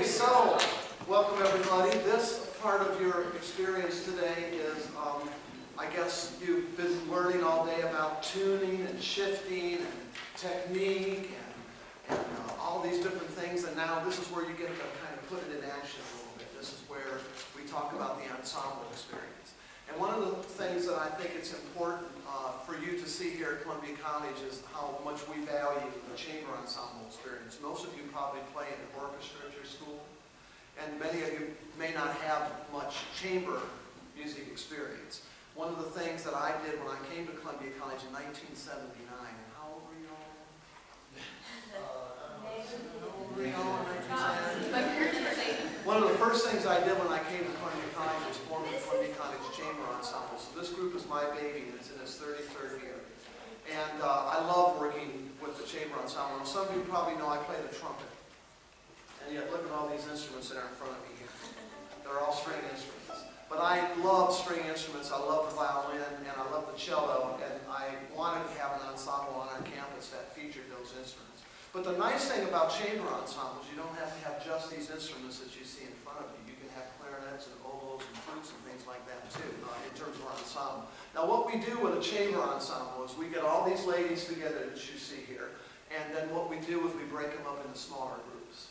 Okay, so welcome everybody. This part of your experience today is, I guess you've been learning all day about tuning and shifting and technique and all these different things, and now this is where you get to kind of put it in action a little bit. This is where we talk about the ensemble experience. And one of the things that I think it's important for you to see here at Columbia College is how much we value the chamber ensemble experience. Most of you probably play in an orchestra at your school, and many of you may not have much chamber music experience. One of the things that I did when I came to Columbia College in 1979, and how old were you all? One of the first things I did when I came to Columbia College was form the Columbia College Chamber Ensemble. So this group is my baby, and it's in its 33rd year. And I love working with the chamber ensemble. And some of you probably know I play the trumpet. And yet look at all these instruments that are in front of me here. They're all string instruments. But I love string instruments, I love the violin, and I love the cello, and I wanted to have an ensemble on our campus that featured those instruments. But the nice thing about chamber ensembles, you don't have to have just these instruments that you see in front of you. You can have clarinets and oboes and flutes and things like that too, in terms of our ensemble. Now what we do with a chamber ensemble is we get all these ladies together that you see here, and then what we do is we break them up into smaller groups.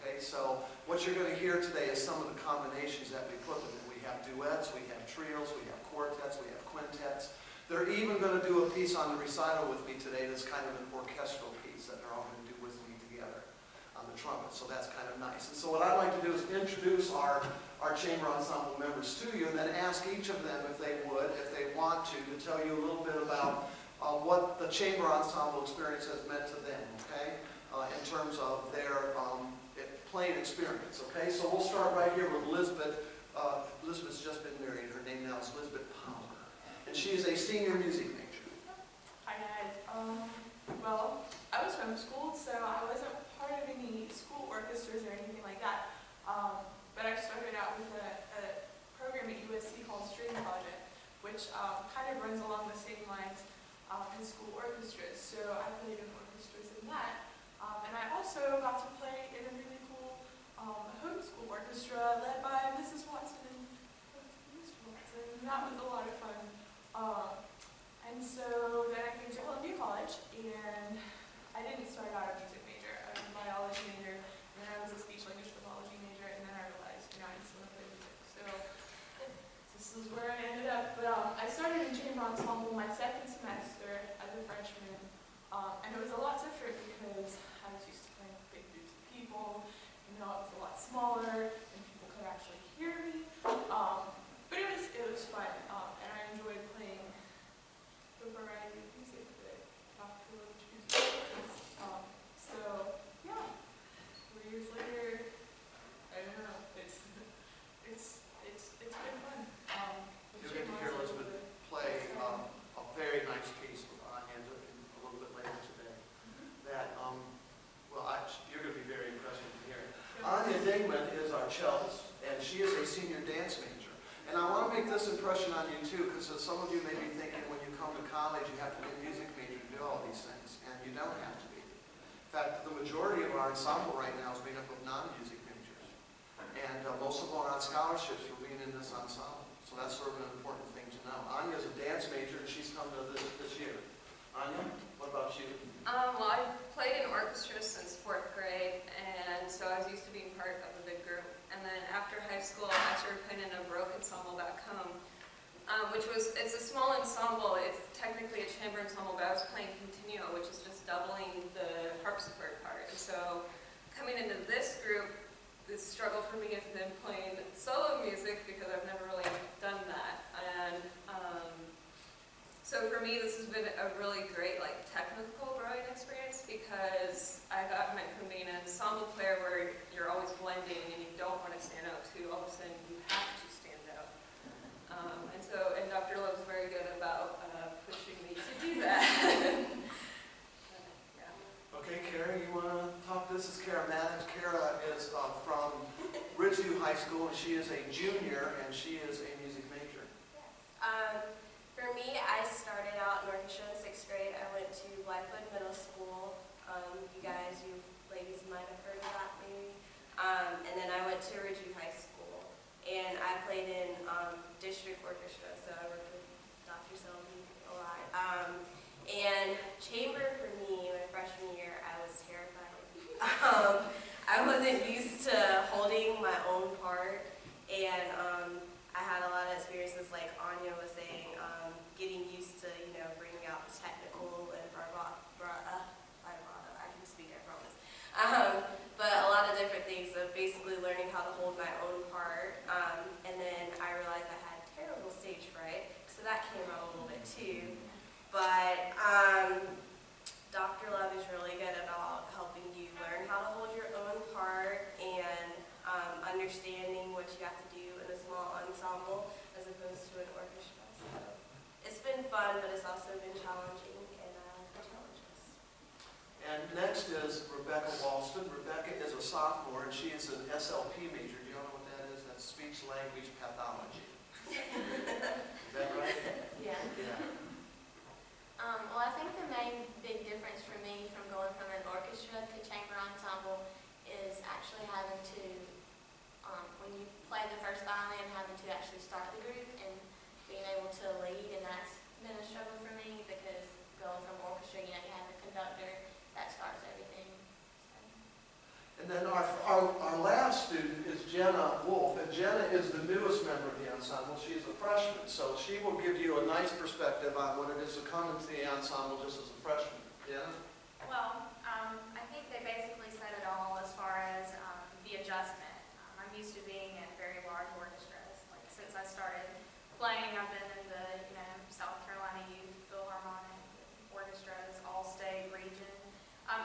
Okay, so what you're going to hear today is some of the combinations that we put them in. We have duets, we have trios, we have quartets, we have quintets. They're even going to do a piece on the recital with me today that's kind of an orchestral piece that they're all going to do with me together on the trumpet, so that's kind of nice. And so what I'd like to do is introduce our chamber ensemble members to you and then ask each of them if they would, if they want to tell you a little bit about what the chamber ensemble experience has meant to them, okay, in terms of their playing experience, okay? So we'll start right here with Elizabeth. Elizabeth's just been married. Her name now is Elizabeth Palmer. And she is a senior music major. Hi guys. Well, I was homeschooled, so I wasn't part of any school orchestras or anything like that. But I started out with a program at USC called String Project, which kind of runs along the same lines in school orchestras. So I played in orchestras in that. And I also got to play in a really cool homeschool orchestra led by Mrs. Watson and Mr. Watson. And that was a lot of fun. And so then I came to Columbia College, and I didn't start out a music major. I was a biology major, and then I was a speech language pathology major, and then I realized, you know, I just want to play music. So this is where I ended up. But I started in chamber ensemble my second semester as a freshman, and it was a lot different because I was used to playing with big groups of people. You know, it was a lot smaller, and people could actually hear me. But it was fun, and I enjoyed playing the variety of music that Dr. Lowe chooses. So yeah, 4 years later, I don't know. It's been fun. You're going to hear Elizabeth play a very nice piece with Anya a little bit later today. That you're going to be very impressed with to hear. Anya Dingman is our cellist, and she is a senior dance major. And I want to make this impression on you too, because some of you may be thinking when you come to college you have to be a music major to do all these things, and you don't have to be. In fact, the majority of our ensemble right now is made up of non-music majors, and most of them are on scholarships for being in this ensemble. So that's sort of an important thing to know. Anya is a dance major, and she's come to this year. Anya, what about you? Well, I played in orchestras since 4th grade, and so I was used to being part of a big group. And then after high school, I started playing in a Baroque ensemble back home, it's a small ensemble. It's technically a chamber ensemble, but I was playing continuo, which is just doubling the harpsichord part. And so coming into this group, the struggle for me has been playing solo music because I've never really done that. And so for me, this has been a really great technical growing experience because I got from being an ensemble player where you're always blending and you don't want to stand out too. All of a sudden, you have to stand out. And Dr. Love's very good about pushing me to do that. Yeah. Okay, Kara, you want to talk? This is Kara Maddox. Kara is from Ridgeview High School, and she is a junior, and she is a music major. Yes. For me, I started out in orchestra in 6th grade. I went to Blackwood Middle School. You ladies might have heard of that maybe. went to Ridgeview High School, and I played in district orchestra, so I worked with Dr. Selby a lot. And chamber for me, my freshman year, I was terrified. I wasn't used to holding my own part, and I had a lot of experiences, like Anya was saying, getting used to, bringing out the technical and vibrato. I can speak, I promise. But a lot of different things of basically learning how to hold my own part. And then I realized I had terrible stage fright, so that came out a little bit too. But Dr. Love is really good about helping you learn how to hold your own part and understanding what you have to do in a small ensemble as opposed to an orchestra. So it's been fun, but it's also been challenging, and I like the challenges. And next is Rebecca Walston. Rebecca is a sophomore, and she is an SLP major. Do you know what that is? That's speech language pathology. Is that right? Yeah. Yeah. Well, I think the main big difference for me from going from an orchestra to chamber ensemble is actually having to, when you play the first violin, having to actually start the group and being able to lead, and that's been a struggle for me because going from orchestra, you have a conductor that starts everything. And then our last student is Jenna Wolf, and Jenna is the newest member of the ensemble. She's a freshman, so she will give you a nice perspective on what it is to come into the ensemble just as a freshman. Jenna? Well, I think they basically said it all as far as the adjustment. I'm used to being in very large orchestras. Like since I started playing, I've been in the South Carolina Youth Philharmonic orchestras, all-state region.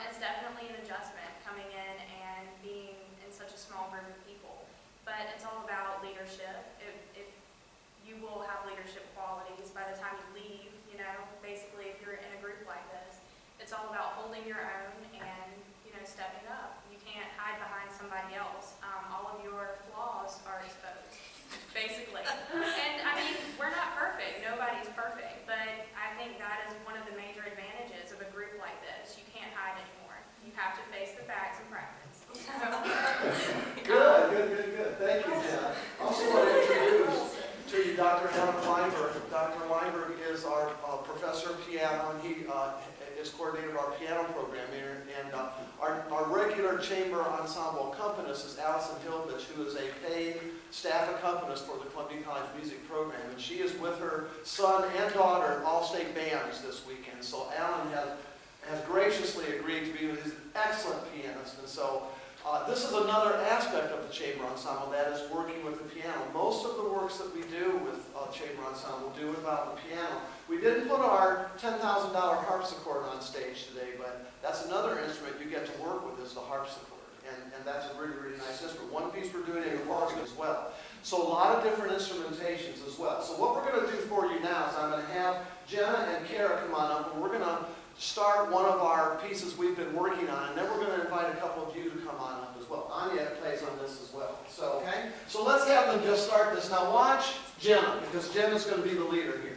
It's definitely an adjustment coming in and being in such a small group of people. But it's all about leadership. If you will have leadership qualities by the time you leave, basically if you're in a group like this, it's all about holding your own and, stepping up. You can't hide behind somebody else. All of your flaws are exposed, basically. And I mean, we're not perfect. Nobody's perfect. But I think that is one of the major advantages of a group like this. You can't hide anymore. You have to face the facts and practice. Good. Thank you, Jenna. I also want to introduce to you Dr. Alan Weinberg. Dr. Weinberg is our professor of piano, and he is coordinator of our piano program here. And our regular chamber ensemble accompanist is Allison Hilvich, who is a paid staff accompanist for the Columbia College Music Program. And she is with her son and daughter, all-state bands this weekend. So Alan has graciously agreed to be with his excellent pianist. And so this is another aspect of the chamber ensemble, that is working with the piano. Most of the works that we do with chamber ensemble do without the piano. We didn't put our $10,000 harpsichord on stage today, but that's another instrument you get to work with is the harpsichord. And that's a really, really nice instrument. One piece we're doing in the fall as well. So a lot of different instrumentations as well. So what we're going to do for you now is I'm going to have Jenna and Kara come on up, and we're going to start one of our pieces we've been working on, and then we're going to invite a couple of you to come on up as well. Anya plays on this as well. So, okay? So let's have them just start this. Now watch Jenna, because Jenna's going to be the leader here.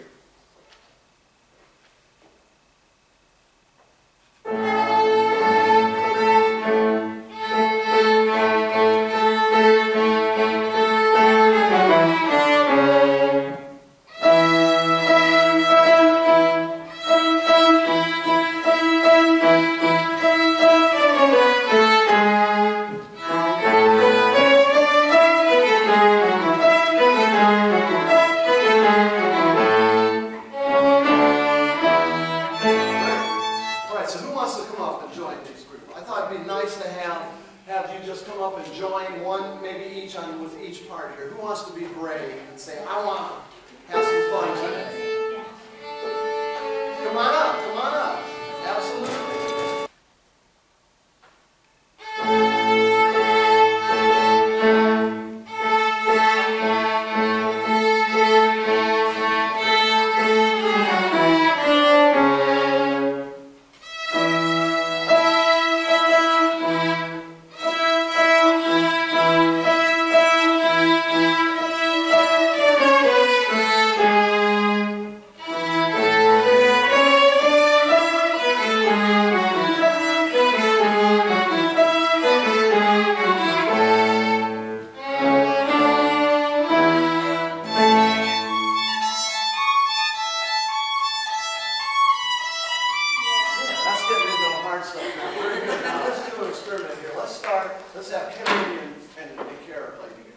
let's start. Let's have Kimberly and Kara play together.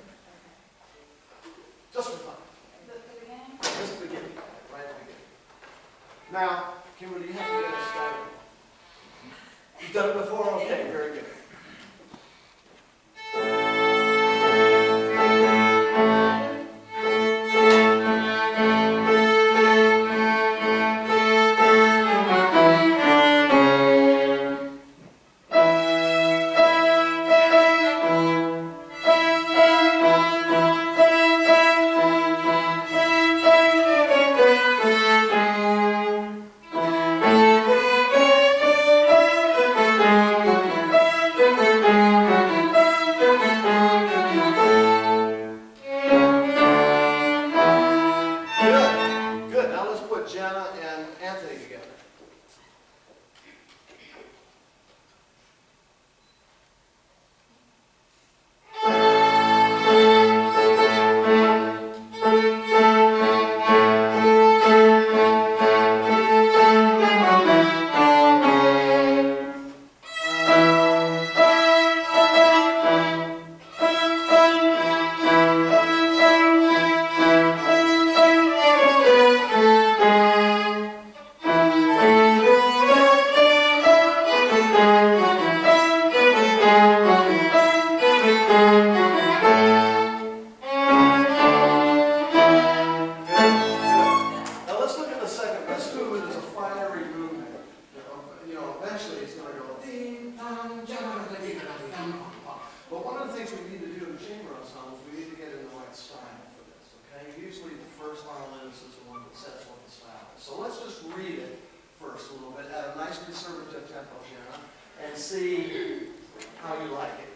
Just for fun. The beginning? Just the beginning, right at the beginning. Now, Kimberly, you have to get us started. You've done it before? Okay, very good. Jenna and Anthony together. But one of the things we need to do in chamber ensembles, we need to get in the right style for this, okay? Usually the first violinist is the one that sets what the style is. So let's just read it first a little bit at a nice conservative tempo, Jenna, and see how you like it.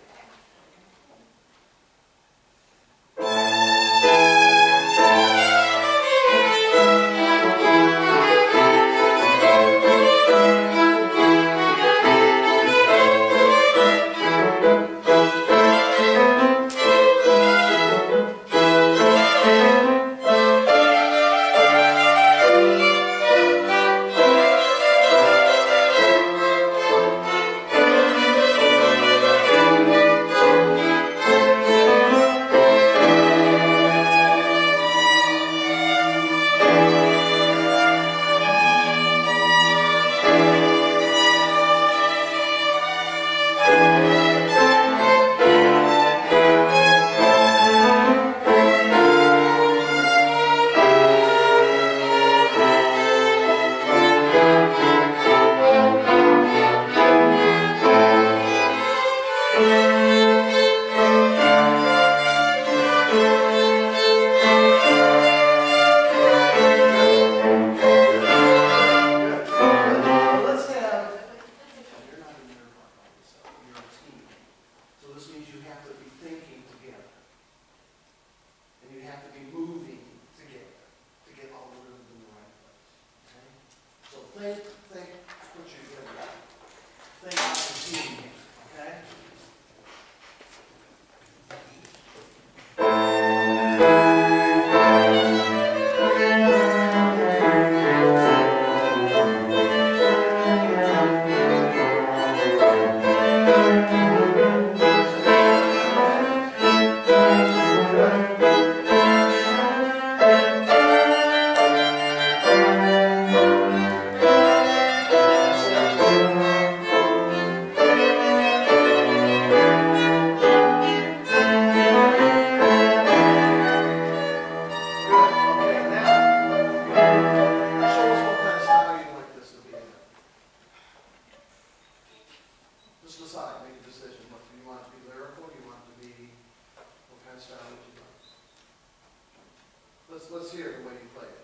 Let's hear the way you play it.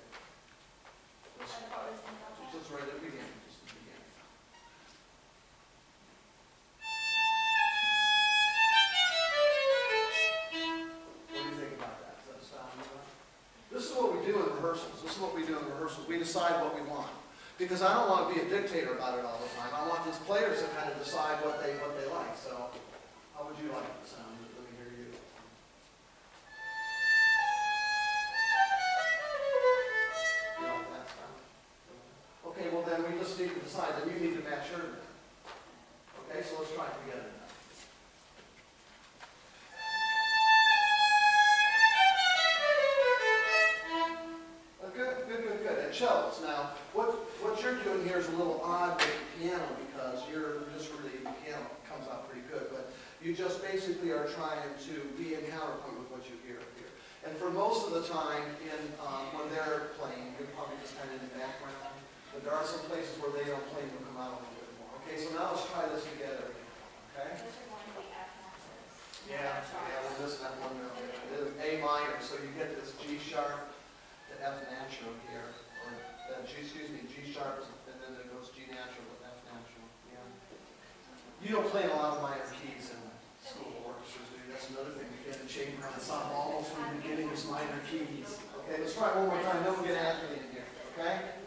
Just right at the beginning. Just at the beginning. What do you think about that? Is that a style you like? This is what we do in rehearsals. This is what we do in rehearsals. We decide what we want. Because I don't want to be a dictator about it all the time. I want these players to kind of decide what they like. So, how would you like it to sound? Let me hear you. Okay, well then we just need to decide, then you need to match her then. Okay, so let's try it together now. here's a little odd with the piano because the piano comes out pretty good, but you just basically are trying to be in counterpoint with what you hear here. And for most of the time, when they're playing, you're probably just kind of in the background, but there are some places where they don't play and you'll come out a little bit more. Okay, so now let's try this together again, okay? Those are going to be F maxes. Yeah, we're missing that one note. It is A minor, so you get this G sharp to F natural here, or G sharp, and then it goes G natural to F natural. Yeah. You don't play a lot of minor keys in school orchestras, do you? That's another thing you get in chamber ensemble. Almost from the beginning is minor keys. Okay, let's try it one more time. Then we'll get Anthony in here. Okay.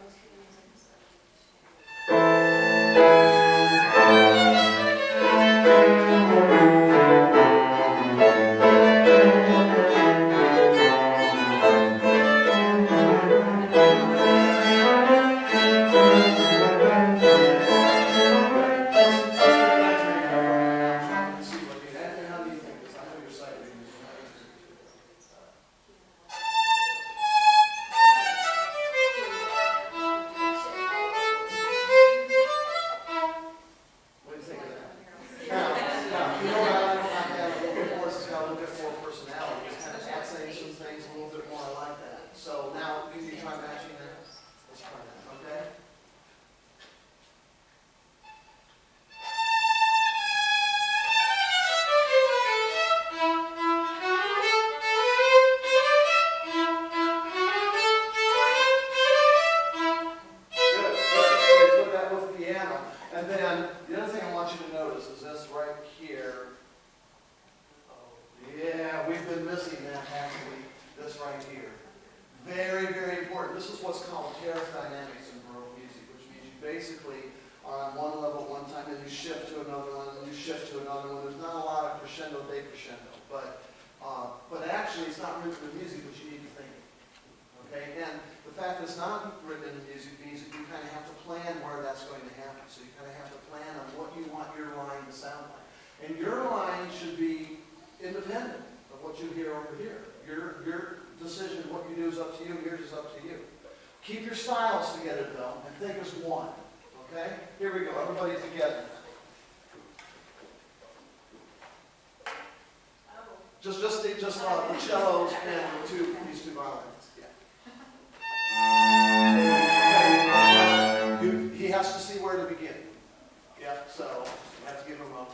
Keep your styles together though, and think as one. Okay? Here we go, everybody together. Just the cellos and these two violins. Yeah. Okay. He has to see where to begin. Yeah, so you have to give him a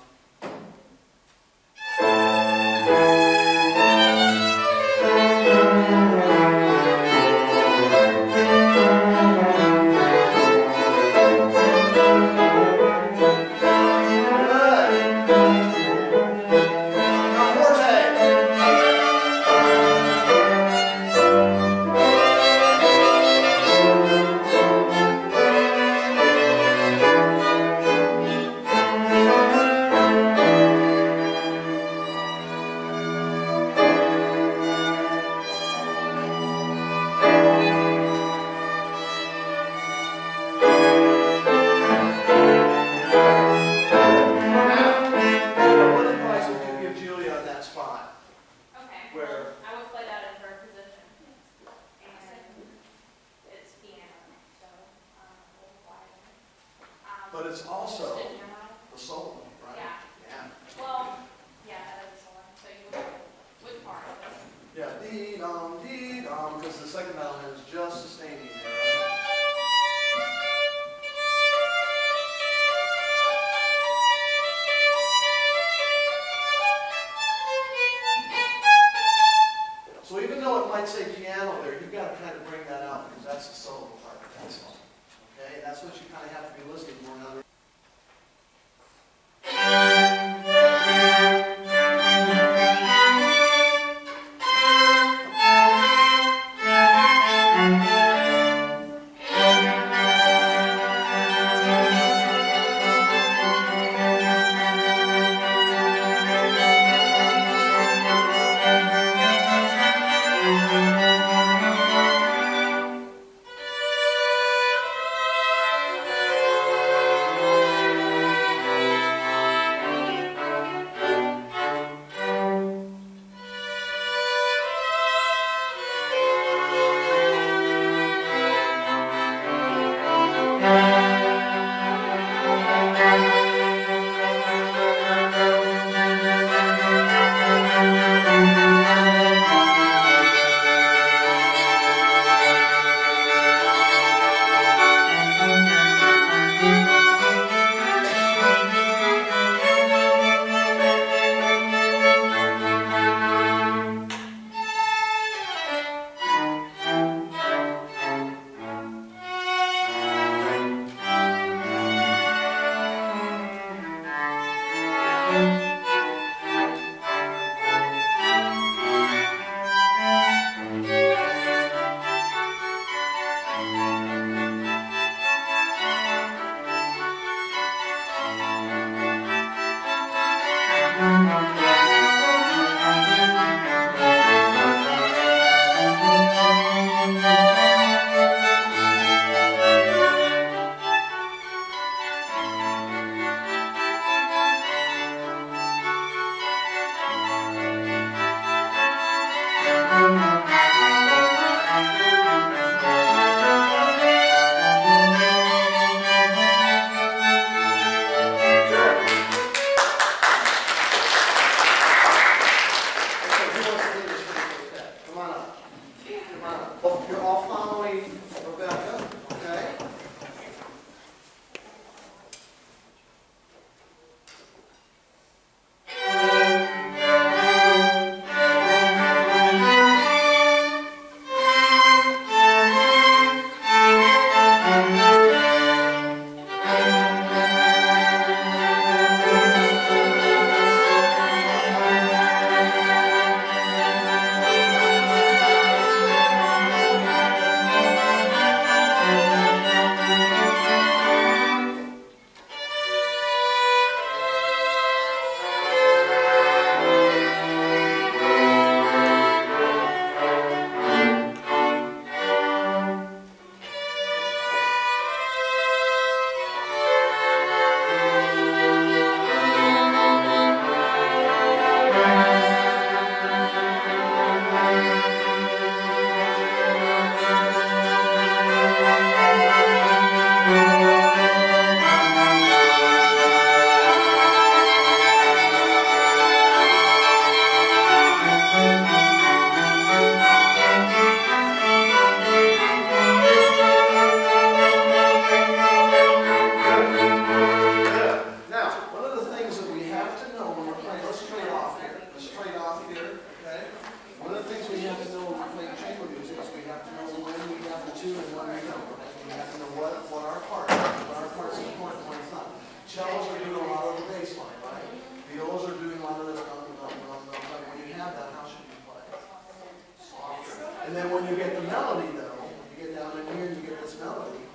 And then when you get the melody, though, when you get down in here and you get this melody,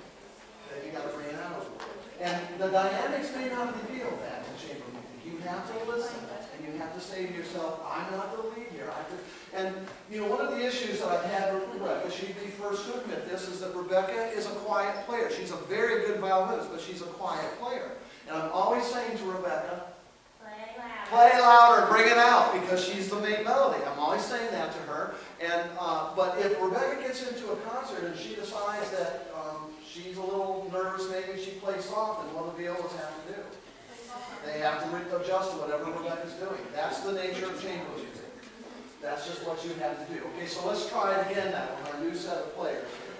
then you got to bring it out a little bit. And the dynamics may not reveal that in chamber music. You have to listen, and you have to say to yourself, I'm not the lead here. And you know, one of the issues that I've had with Rebecca, she'd be first to admit this, is that Rebecca is a quiet player. She's a very good violinist, but she's a quiet player. And I'm always saying to Rebecca, play louder, bring it out, because she's the main melody. I'm always saying that to her. And but if Rebecca gets into a concert and she decides that she's a little nervous, maybe she plays soft, and what do the violas have to do? They have to adjust to whatever Rebecca's doing. That's the nature of chamber music. That's just what you have to do. Okay, so let's try it again now with our new set of players here.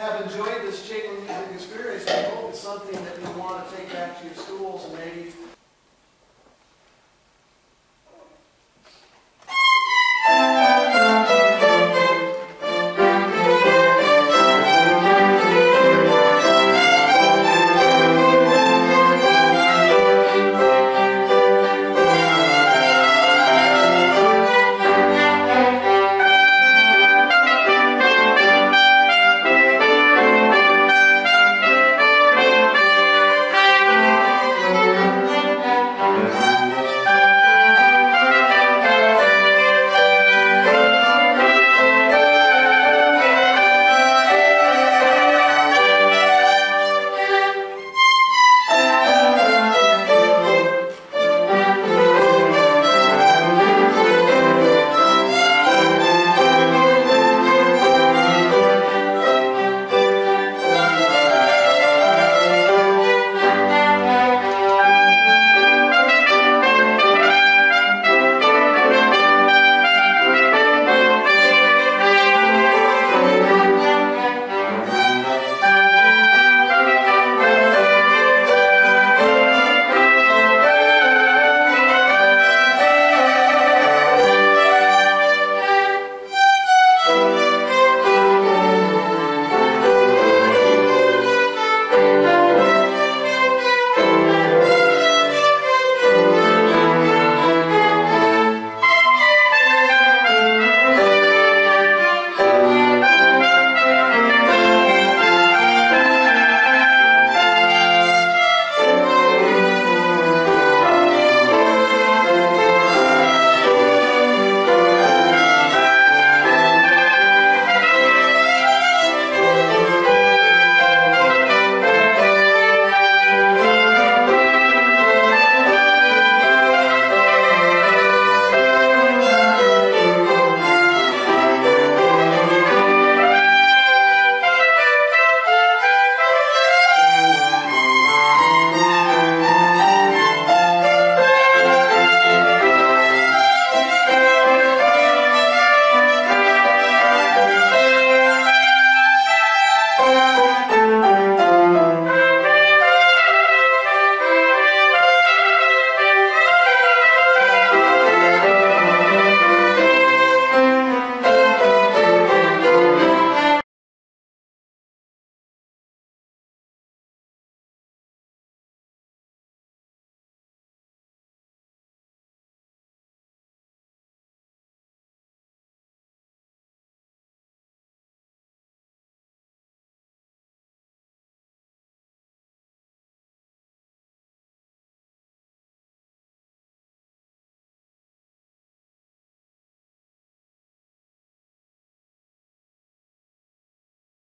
have enjoyed this chamber music experience, I hope it's something that you want to take back to your schools and maybe